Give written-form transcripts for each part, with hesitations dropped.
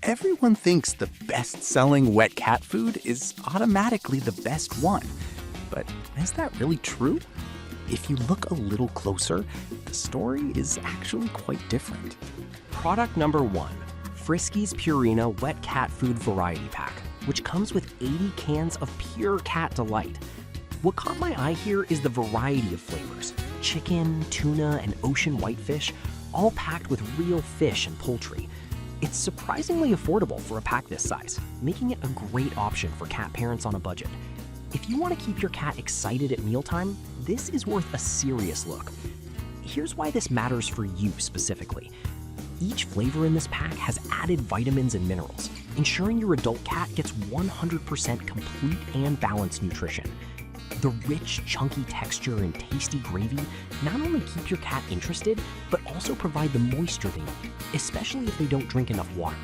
Everyone thinks the best-selling wet cat food is automatically the best one. But is that really true? If you look a little closer, the story is actually quite different. Product number 1, Friskies Purina Wet Cat Food Variety Pack, which comes with 80 cans of pure cat delight. What caught my eye here is the variety of flavors: chicken, tuna, and ocean whitefish, all packed with real fish and poultry. It's surprisingly affordable for a pack this size, making it a great option for cat parents on a budget. If you want to keep your cat excited at mealtime, this is worth a serious look. Here's why this matters for you specifically. Each flavor in this pack has added vitamins and minerals, ensuring your adult cat gets 100% complete and balanced nutrition. The rich, chunky texture and tasty gravy not only keep your cat interested, but also provide the moisture they need, especially if they don't drink enough water.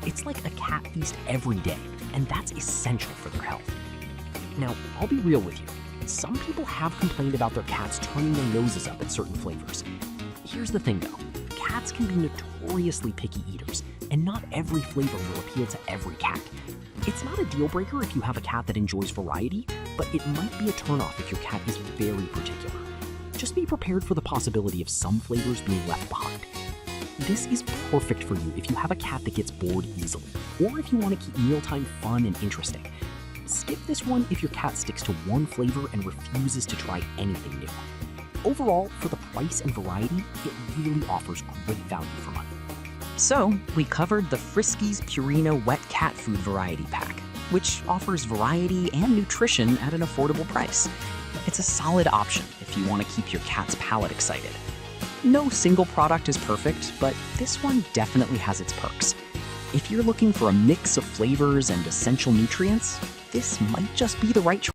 It's like a cat feast every day, and that's essential for their health. Now, I'll be real with you. Some people have complained about their cats turning their noses up at certain flavors. Here's the thing though, cats can be notoriously picky eaters, and not every flavor will appeal to every cat. It's not a deal breaker if you have a cat that enjoys variety, but it might be a turnoff if your cat is very particular. Just be prepared for the possibility of some flavors being left behind. This is perfect for you if you have a cat that gets bored easily, or if you want to keep mealtime fun and interesting. Skip this one if your cat sticks to one flavor and refuses to try anything new. Overall, for the price and variety, it really offers great value for money. So, we covered the Friskies Purina Wet Cat Food Variety Pack, which offers variety and nutrition at an affordable price. It's a solid option if you want to keep your cat's palate excited. No single product is perfect, but this one definitely has its perks. If you're looking for a mix of flavors and essential nutrients, this might just be the right choice.